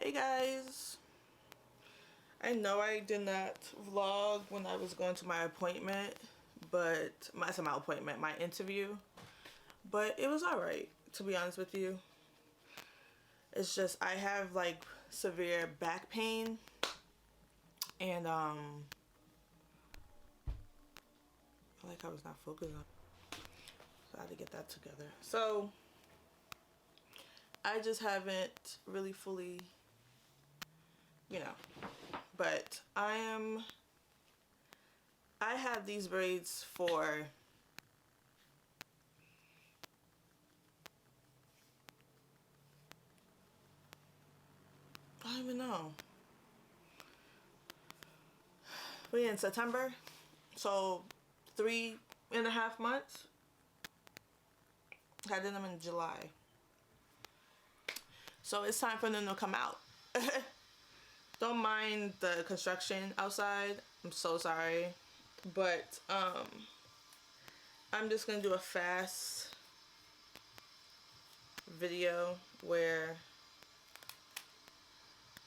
Hey guys, I know I did not vlog when I was going to my appointment, but my interview, but it was alright, to be honest with you. It's just I have like severe back pain, and I was not focused on, so I had to get that together. So I just haven't really fully, but I have these braids for I don't even know. We're in September, so 3.5 months. I did them in July. So it's time for them to come out. Don't mind the construction outside. I'm so sorry. But I'm just going to do a fast video where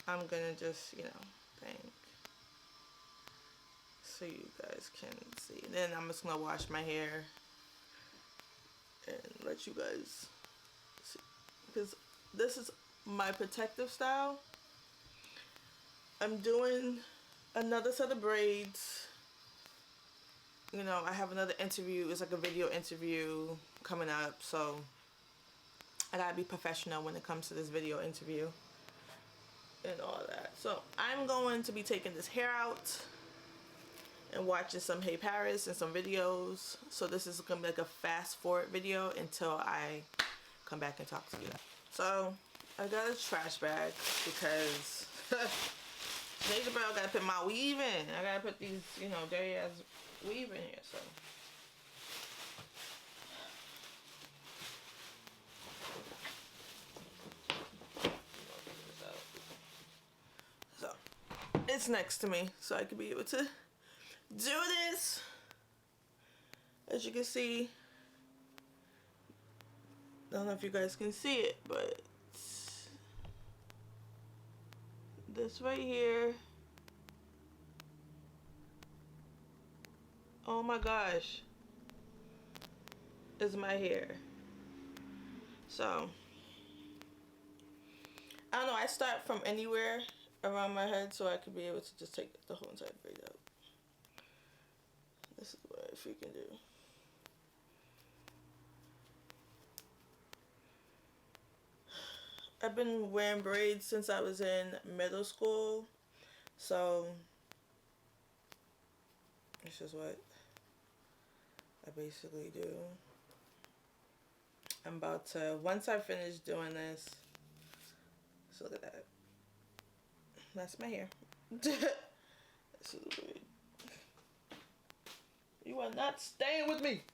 I'm going to just, so you guys can see. Then I'm just going to wash my hair and let you guys see. Because this is my protective style. I'm doing another set of braids. I have another interview. It's like a video interview coming up, so I gotta be professional when it comes to this video interview and all that. So I'm going to be taking this hair out and watching some Hey Paris and some videos. So this is gonna be like a fast forward video until I come back and talk to you. So I got a trash bag because Taneajah Bell gotta put my weave in. I gotta put these, dirty ass weave in here. So it's next to me, so I can be able to do this. As you can see, I don't know if you guys can see it, but this right here, oh my gosh, is my hair. So I don't know, I start from anywhere around my head so I could be able to just take the whole entire braid out. This is what I freaking do. I've been wearing braids since I was in middle school, so this is what I basically do. I'm about to, once I finish doing this, so look at that. That's my hair. This is a braid. You are not staying with me.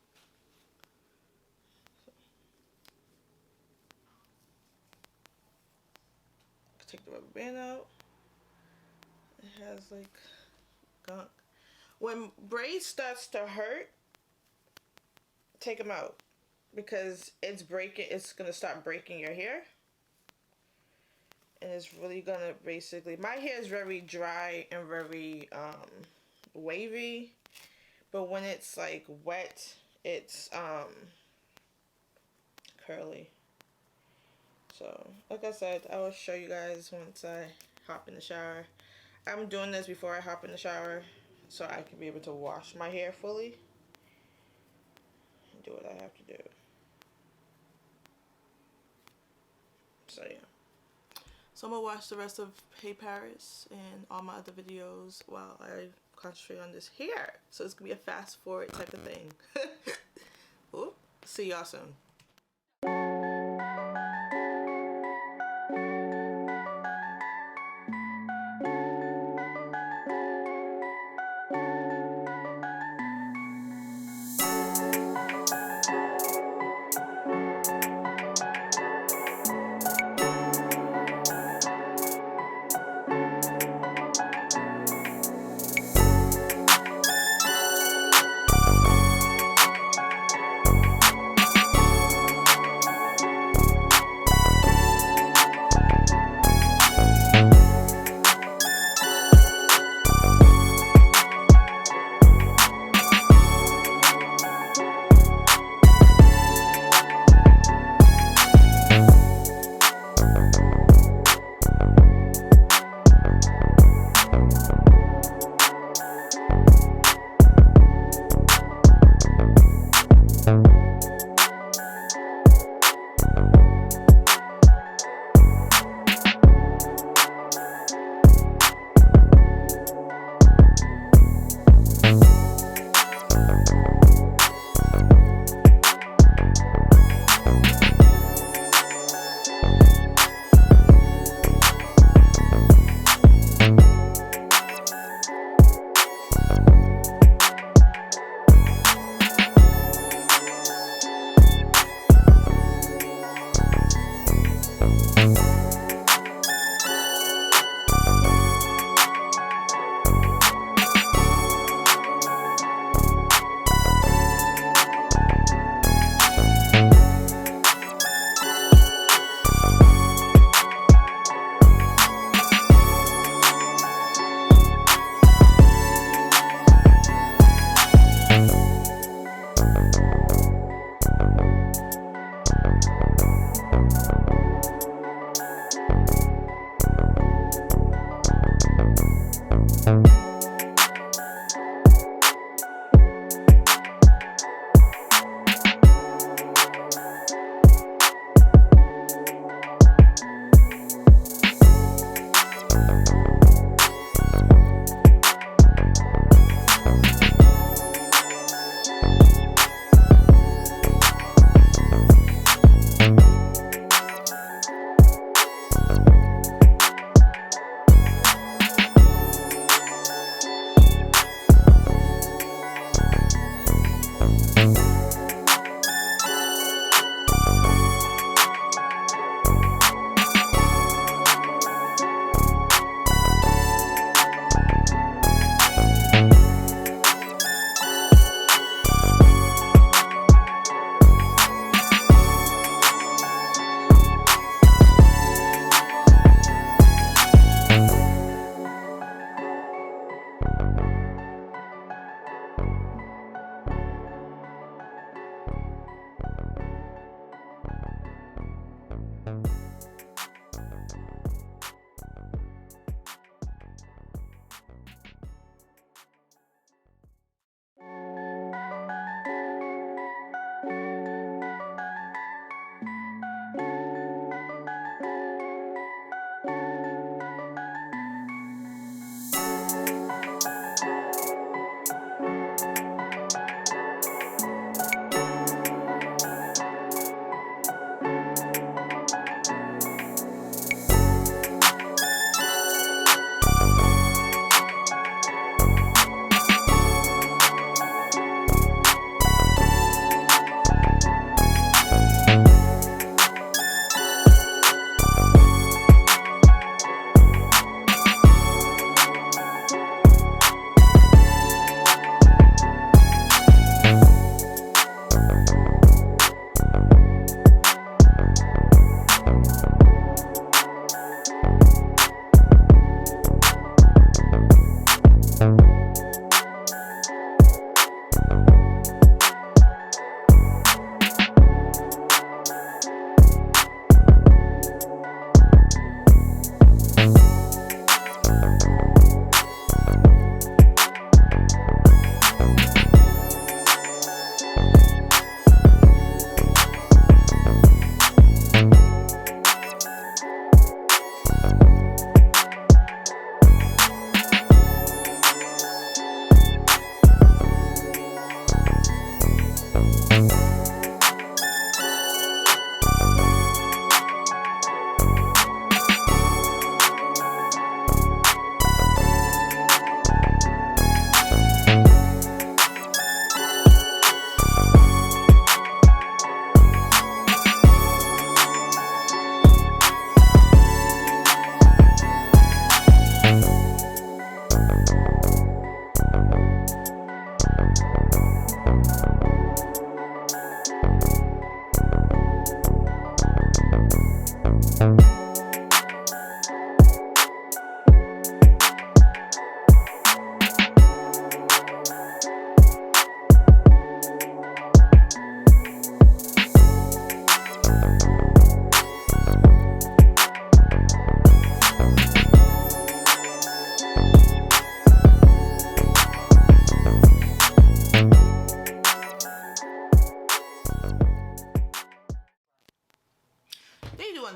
Take the rubber band out. It has like gunk. When braids starts to hurt, take them out because it's breaking. It's gonna start breaking your hair, and it's really gonna basically. My hair is very dry and very wavy, but when it's like wet, it's curly. So, like I said, I will show you guys once I hop in the shower. I'm doing this before I hop in the shower so I can be able to wash my hair fully and do what I have to do. So, yeah. So, I'm going to watch the rest of Hey Paris and all my other videos while I concentrate on this hair. So, it's going to be a fast forward type of thing. Ooh, see y'all soon.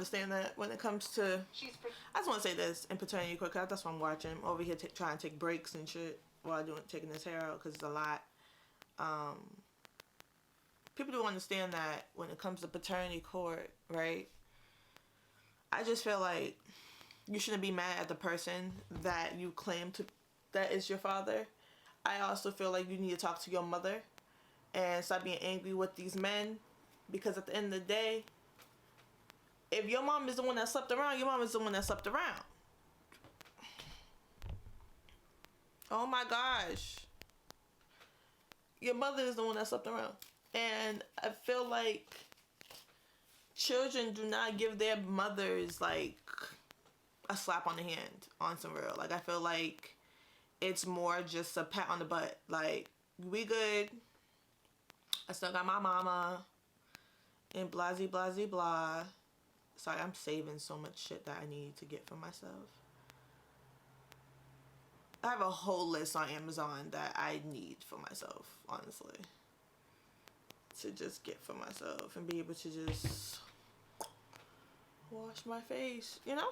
understand that when it comes to, I just want to say this in paternity court, because that's what I'm watching. I'm over here trying to take breaks and shit while taking this hair out, because it's a lot. People don't understand that when it comes to paternity court, right? I just feel like you shouldn't be mad at the person that you claim to, that is your father. I also feel like you need to talk to your mother and stop being angry with these men, because at the end of the day, if your mom is the one that slept around, your mom is the one that slept around. Oh my gosh. Your mother is the one that slept around. And I feel like children do not give their mothers like a slap on the hand on some real. Like, I feel like it's more just a pat on the butt. Like, we good. I still got my mama. And blah, blah, blah. Sorry, I'm saving so much shit that I need to get for myself. I have a whole list on Amazon that I need for myself, honestly. To just get for myself and be able to just wash my face, you know?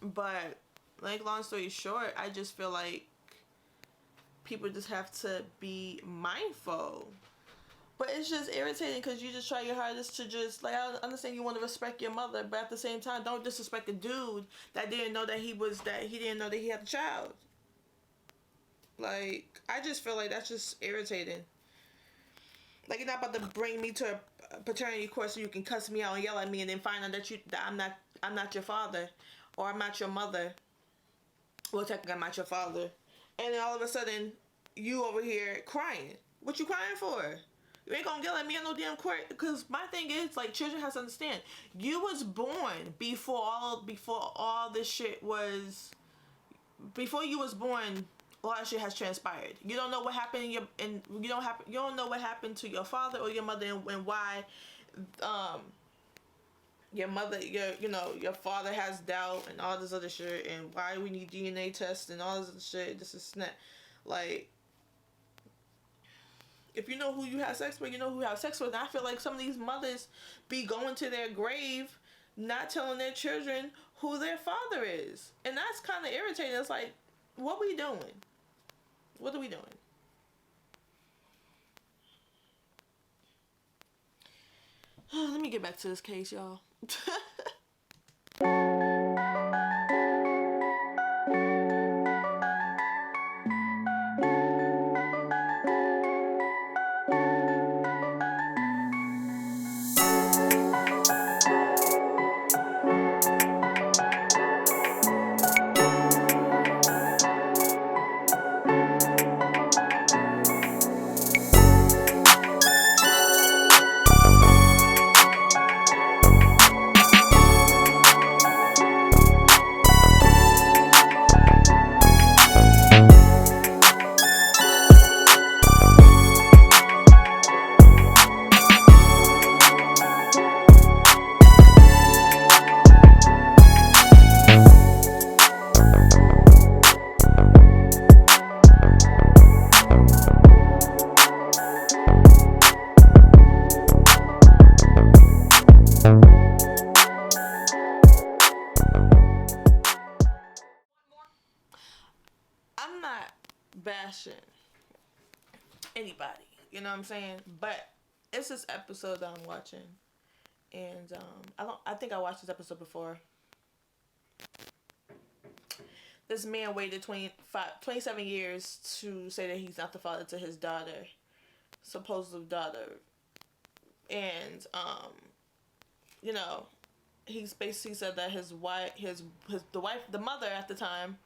But, like, long story short, I just feel like people just have to be mindful. But it's just irritating because you just try your hardest to just, like, I understand you want to respect your mother, but at the same time, don't disrespect a dude that didn't know that he didn't know that he had a child. Like, I just feel like that's just irritating. Like, you're not about to bring me to a paternity court so you can cuss me out and yell at me and then find out that I'm not your father, or I'm not your mother. Well, technically I'm not your father. And then all of a sudden, you over here crying. What you crying for? You ain't gonna yell at me on no damn court. Because my thing is, like, children has to understand, you was born before all this shit was. Before you was born, a lot of shit has transpired. You don't know what happened you don't know what happened to your father or your mother, and why your mother, your father has doubt and all this other shit, and why we need DNA tests and all this other shit. This is not, like, if you know who you have sex with, you know who you have sex with. And I feel like some of these mothers be going to their grave not telling their children who their father is. And that's kind of irritating. It's like, what we doing? What are we doing? Let me get back to this case, y'all. I'm not bashing anybody, you know what I'm saying? But it's this episode that I'm watching, and I think I watched this episode before. This man waited 27 years to say that he's not the father to his daughter, supposed daughter, and he's basically said that his wife, the mother at the time,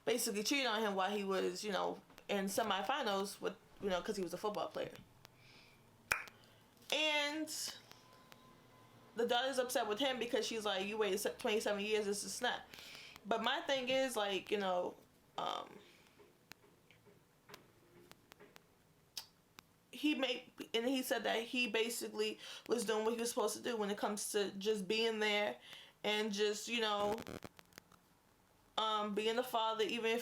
basically cheated on him while he was, in semifinals with, because he was a football player. And the daughter's upset with him because she's like, you waited 27 years, this is snap. But my thing is, like, he said that he basically was doing what he was supposed to do when it comes to just being there and just, being the father, even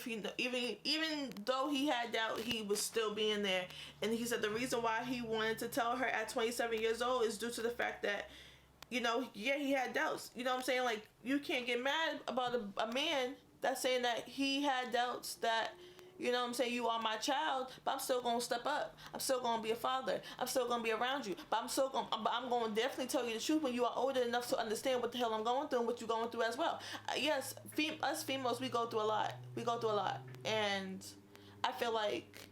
though he had doubt, he was still being there. And he said the reason why he wanted to tell her at 27 years old is due to the fact that, he had doubts. You know what I'm saying? Like, you can't get mad about a man that's saying that he had doubts that, you know what I'm saying, you are my child, but I'm still going to step up. I'm still going to be a father. I'm still going to be around you. But I'm going to definitely tell you the truth when you are older enough to understand what the hell I'm going through and what you're going through as well. Yes, us females, we go through a lot. And I feel like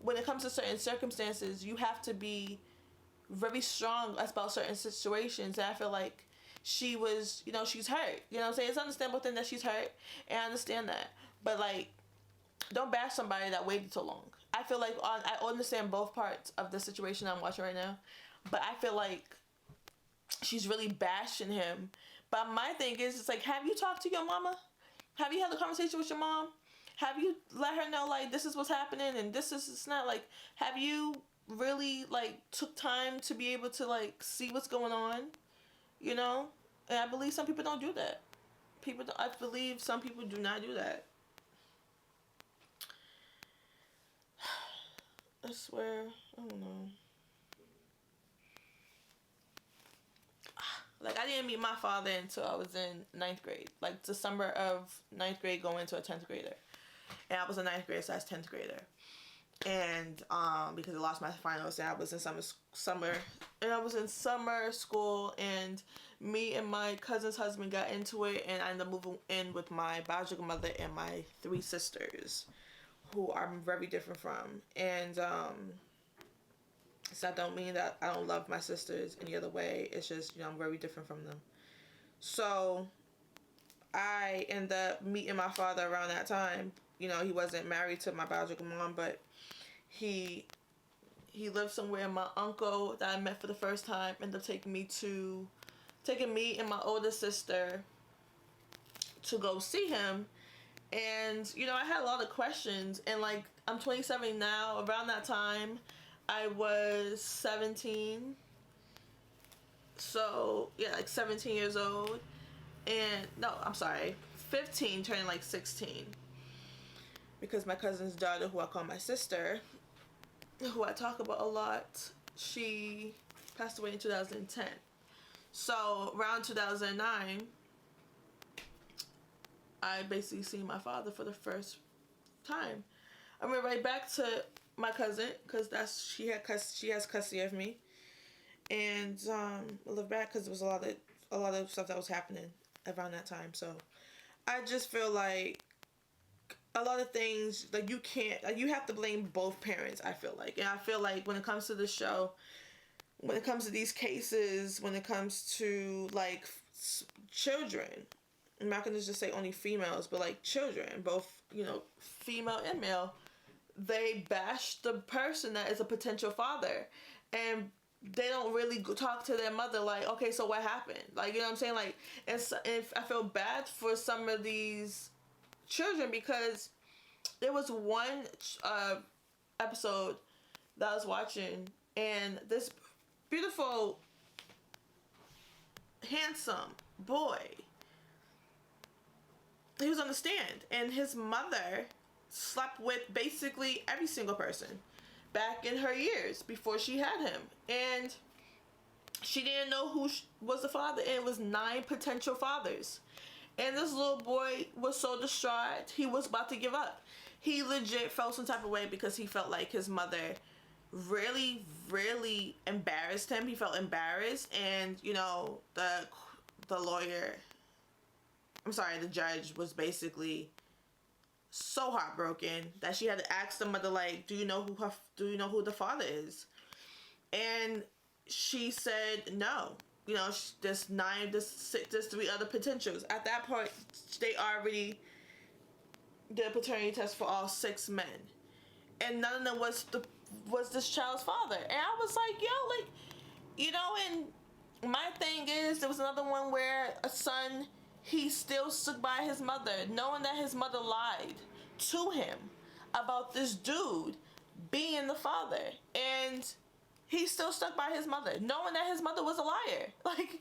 when it comes to certain circumstances, you have to be very strong about certain situations. And I feel like she was, she's hurt. You know what I'm saying? It's understandable thing that she's hurt. And I understand that. But, like, don't bash somebody that waited so long. I feel like I understand both parts of the situation I'm watching right now, but I feel like she's really bashing him. But my thing is, it's like, have you talked to your mama? Have you had a conversation with your mom? Have you let her know, like, this is what's happening and it's not, like, have you really, like, took time to be able to, like, see what's going on? And I believe some people don't do that. I believe some people do not do that. I swear, I don't know. Like, I didn't meet my father until I was in 9th grade. Like, December of 9th grade going into a 10th grader. And I was a 9th grade, so I was 10th grader. And because I lost my finals, and I was in summer school, and me and my cousin's husband got into it, and I ended up moving in with my biological mother and my 3 sisters, who I'm very different from. And so that don't mean that I don't love my sisters any other way. It's just, you know, I'm very different from them. So I ended up meeting my father around that time. You know, he wasn't married to my biological mom, but he lived somewhere. And my uncle that I met for the first time ended up taking me and my older sister to go see him. And, you know, I had a lot of questions. And, like, I'm 27 now. Around that time, I was 17. So, yeah, like 17 years old. And, no, I'm sorry, 15, turning like 16. Because my cousin's daughter, who I call my sister, who I talk about a lot, she passed away in 2010. So, around 2009, I basically seen my father for the first time. I went right back to my cousin, because she has custody of me. And I lived back because there was a lot of stuff that was happening around that time. So I just feel like a lot of things, like, you have to blame both parents, I feel like. And I feel like when it comes to the show, when it comes to these cases, when it comes to, like, children, I'm not going to just say only females, but, like, children, both, you know, female and male, they bash the person that is a potential father. And they don't really talk to their mother like, okay, so what happened? Like, you know what I'm saying? Like, and if I feel bad for some of these children, because there was one episode that I was watching, and this beautiful, handsome boy, he was on the stand, and his mother slept with basically every single person back in her years before she had him. And she didn't know who was the father, and it was 9 potential fathers. And this little boy was so distraught, he was about to give up. He legit felt some type of way because he felt like his mother really, really embarrassed him. He felt embarrassed, and, you know, the lawyer, I'm sorry, the judge was basically so heartbroken that she had to ask the mother, like, do you know who the father is? And she said no. You know, there's 3 other potentials. At that point, they already did a paternity test for all 6 men, and none of them was this child's father. And I was like, yo, like, you know. And my thing is, there was another one where a son, he still stuck by his mother, knowing that his mother lied to him about this dude being the father, and he still stuck by his mother, knowing that his mother was a liar. Like,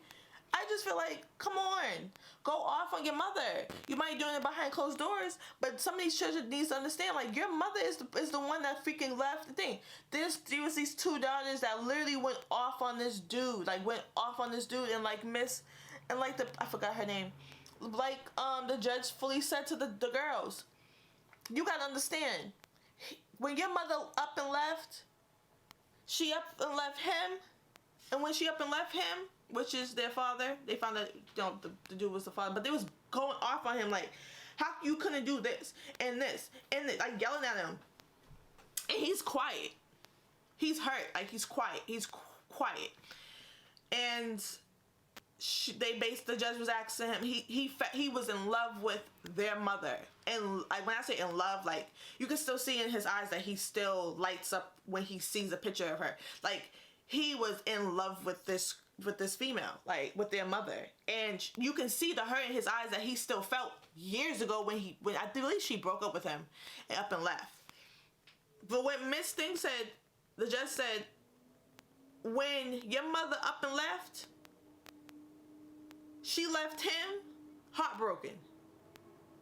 I just feel like, come on, go off on your mother. You might be doing it behind closed doors, but some of these children needs to understand, like, your mother is the one that freaking left the thing. There was these 2 daughters that literally went off on this dude, and like I forgot her name. Like, the judge fully said to the girls, you gotta understand, when your mother up and left, she up and left him, and when she up and left him, which is their father, they found that, you know, the dude was the father, but they was going off on him like, how you couldn't do this and this and this, like, yelling at him. And he's quiet. He's hurt. Like, he's quiet. And the judge was asking him, he was in love with their mother. And, like, when I say in love, like, you can still see in his eyes that he still lights up when he sees a picture of her. Like, he was in love with this female, like, with their mother. And you can see the hurt in his eyes that he still felt years ago when I believe she broke up with him and up and left. But what Miss Thing said, the judge said, when your mother up and left, she left him heartbroken.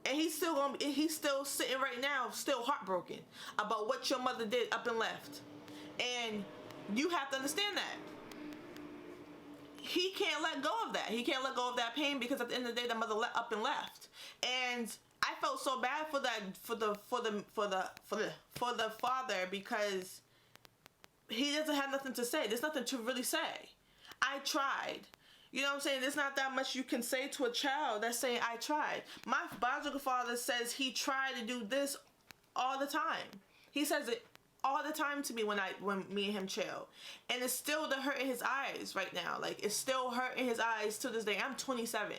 And he's still sitting right now, still heartbroken about what your mother did up and left. And you have to understand that. He can't let go of that. He can't let go of that pain, because at the end of the day, the mother up and left. And I felt so bad for that, for the father, because he doesn't have nothing to say. There's nothing to really say. I tried. You know what I'm saying? There's not that much you can say to a child that's saying, I tried. My biological father says he tried to do this all the time. He says it all the time to me when me and him chill. And it's still the hurt in his eyes right now. Like, it's still hurt in his eyes to this day. I'm 27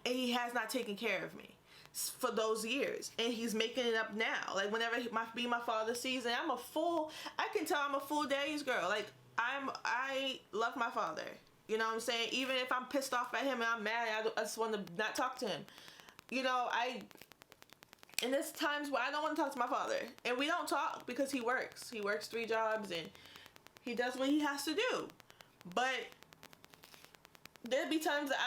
and he has not taken care of me for those years, and he's making it up now. Like, whenever my father sees, and I can tell I'm a full days girl. Like, I love my father. You know what I'm saying? Even if I'm pissed off at him and I'm mad, I just want to not talk to him. You know, and there's times where I don't want to talk to my father, and we don't talk because he works. He works 3 jobs and he does what he has to do. But there'd be times that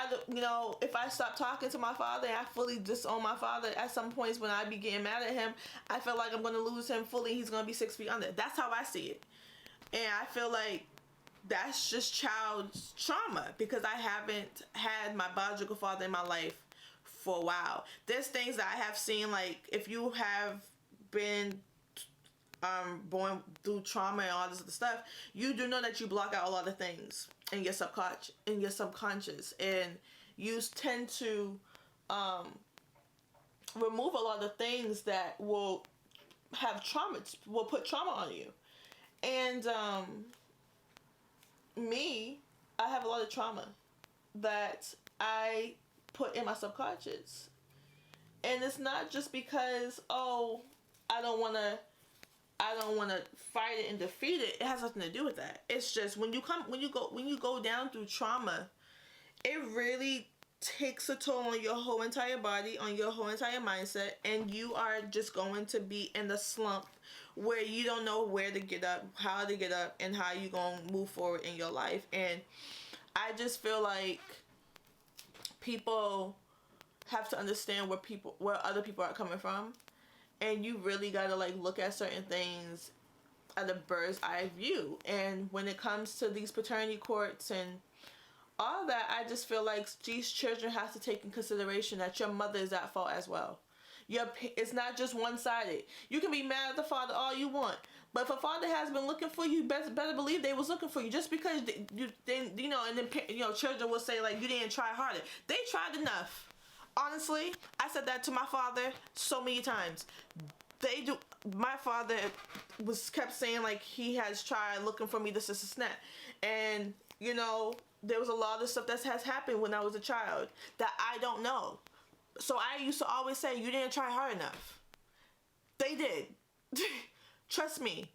if I stop talking to my father and I fully disown my father, at some points when I be getting mad at him, I feel like I'm going to lose him fully. He's going to be 6 feet under. That's how I see it. And I feel like that's just child's trauma, because I haven't had my biological father in my life for a while. There's things that I have seen, like, if you have been born through trauma and all this other stuff, you do know that you block out a lot of things in your subconscious, and you tend to remove a lot of things that will put trauma on you. And I have a lot of trauma that I put in my subconscious, and it's not just because I don't want to fight it and defeat it. It has nothing to do with that. It's just when you go down through trauma, it really takes a toll on your whole entire body, on your whole entire mindset, and you are just going to be in the slump where you don't know where to get up, how to get up, and how you gonna move forward in your life. And I just feel like people have to understand where other people are coming from, and you really gotta look at certain things at a bird's eye view. And when it comes to these paternity courts and all that, I just feel like these children have to take in consideration that your mother is at fault as well. It's not just one-sided. You can be mad at the father all you want, but if a father has been looking for you, better believe they was looking for you. Just because children will say, like, you didn't try harder. They tried enough. Honestly, I said that to my father so many times. My father kept saying, like, he has tried looking for me, this is a snap. And there was a lot of stuff that has happened when I was a child that I don't know. So I used to always say, you didn't try hard enough. They did. Trust me.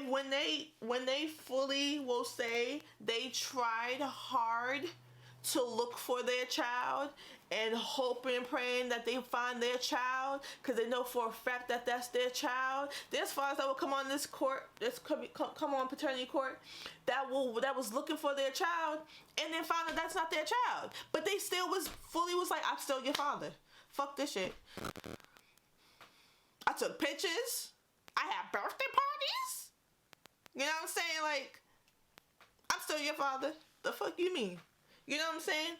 When they fully will say they tried hard to look for their child and hoping and praying that they find their child, because they know for a fact that that's their child. There's fathers that will come on this court, come on paternity court, that was looking for their child, and then found that that's not their child. But they still was like, I'm still your father. Fuck this shit. I took pictures. I had birthday parties. You know what I'm saying? Like, I'm still your father. The fuck you mean? You know what I'm saying?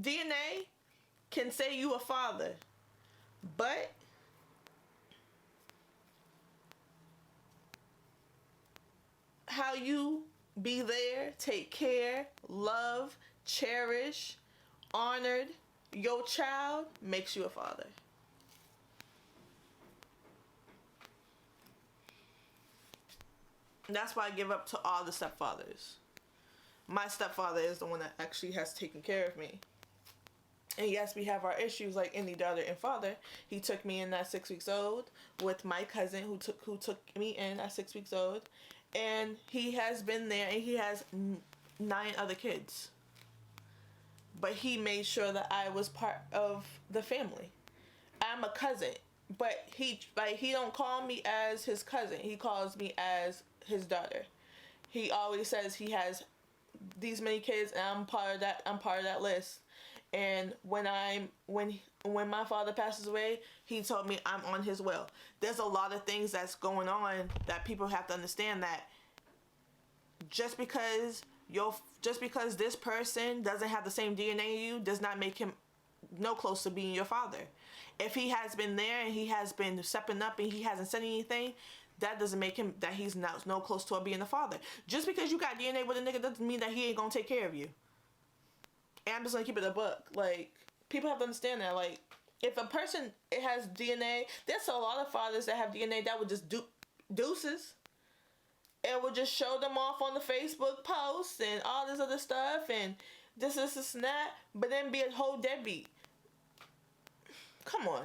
DNA can say you a father, but how you be there, take care, love, cherish, honored your child makes you a father. And that's why I give up to all the stepfathers. My stepfather is the one that actually has taken care of me. And yes, we have our issues like any daughter and father. He took me in at 6 weeks old with my cousin who took me in at 6 weeks old. And he has been there, and he has 9 other kids. But he made sure that I was part of the family. I'm a cousin, but he don't call me as his cousin. He calls me as his daughter. He always says he has these many kids, and I'm part of that list. And when my father passes away, he told me I'm on his will. There's a lot of things that's going on that people have to understand, that just because this person doesn't have the same DNA you does not make him no close to being your father. If he has been there and he has been stepping up and he hasn't said anything, that doesn't make him that he's not no close to being a father. Just because you got DNA with a nigga doesn't mean that he ain't gonna take care of you. And I'm just gonna keep it a buck. Like, people have to understand that. Like, if a person has DNA, there's a lot of fathers that have DNA that would just do deuces. It would just show them off on the Facebook posts and all this other stuff and this and that, but then be a whole deadbeat. Come on.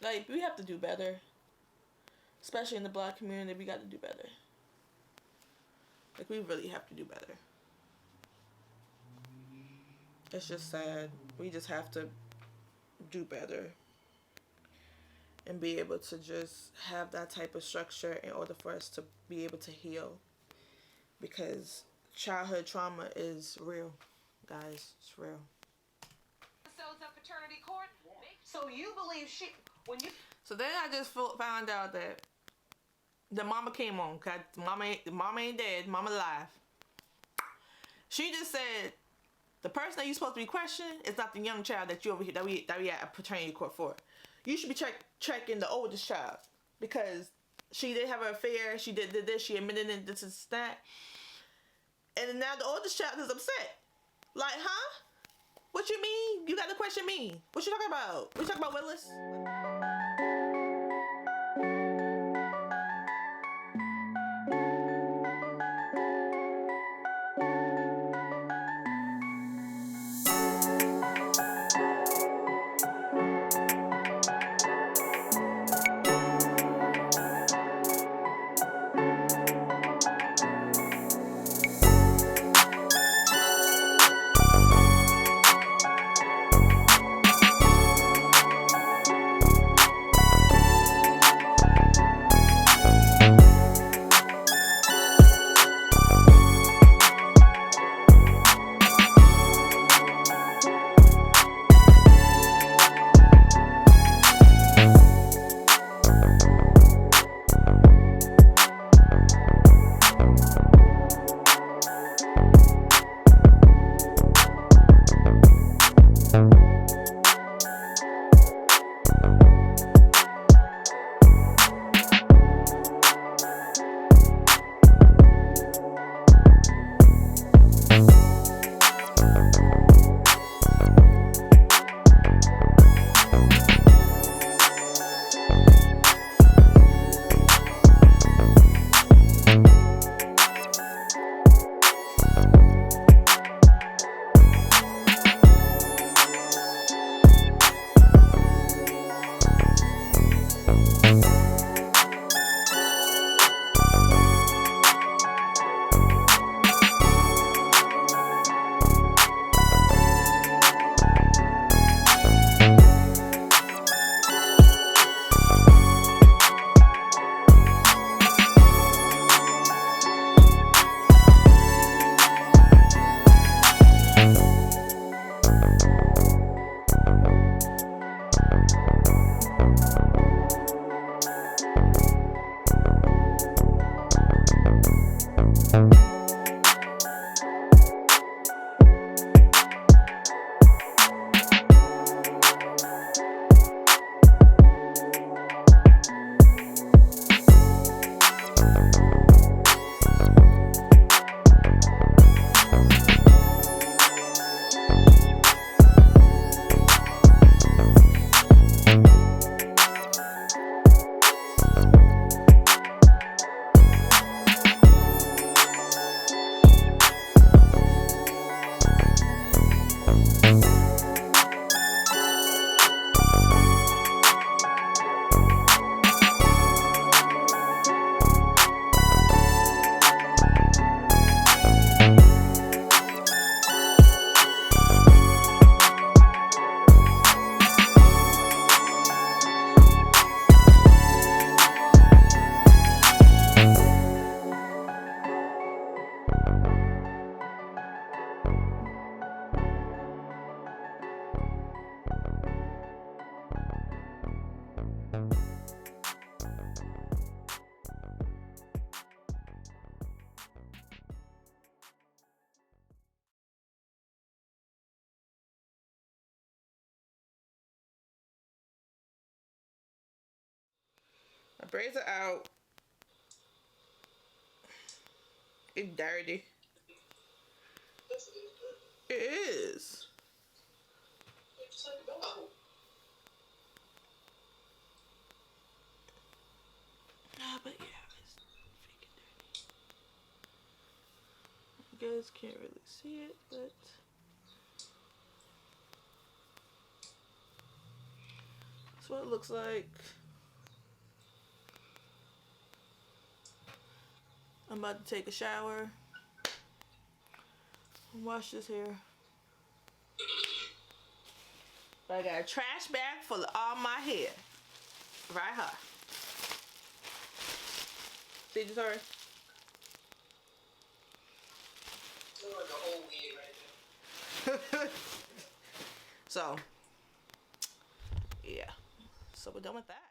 Like, we have to do better. Especially in the black community, we got to do better. Like, we really have to do better. It's just sad. We just have to do better. And be able to just have that type of structure in order for us to be able to heal. Because childhood trauma is real, guys. It's real. Episodes of Paternity Court. So you believe So then I just found out that the mama came on. Cause mama ain't dead. Mama alive. She just said the person that you're supposed to be questioning is not the young child that you over here that we at a paternity court for. You should be checking the oldest child, because she did have an affair. She did this. She admitted it. This is that. And now the oldest child is upset. Like, huh? What you mean? You got to question me. What you talking about? What you talking about, Willis? braids are out. It's dirty. It is. Nah, but yeah, it's freaking dirty. You guys can't really see it, but that's what it looks like. I'm about to take a shower and wash this hair. I got a trash bag full of all my hair. Right here. See this, sorry? Like a whole wig right there. So, yeah. So we're done with that.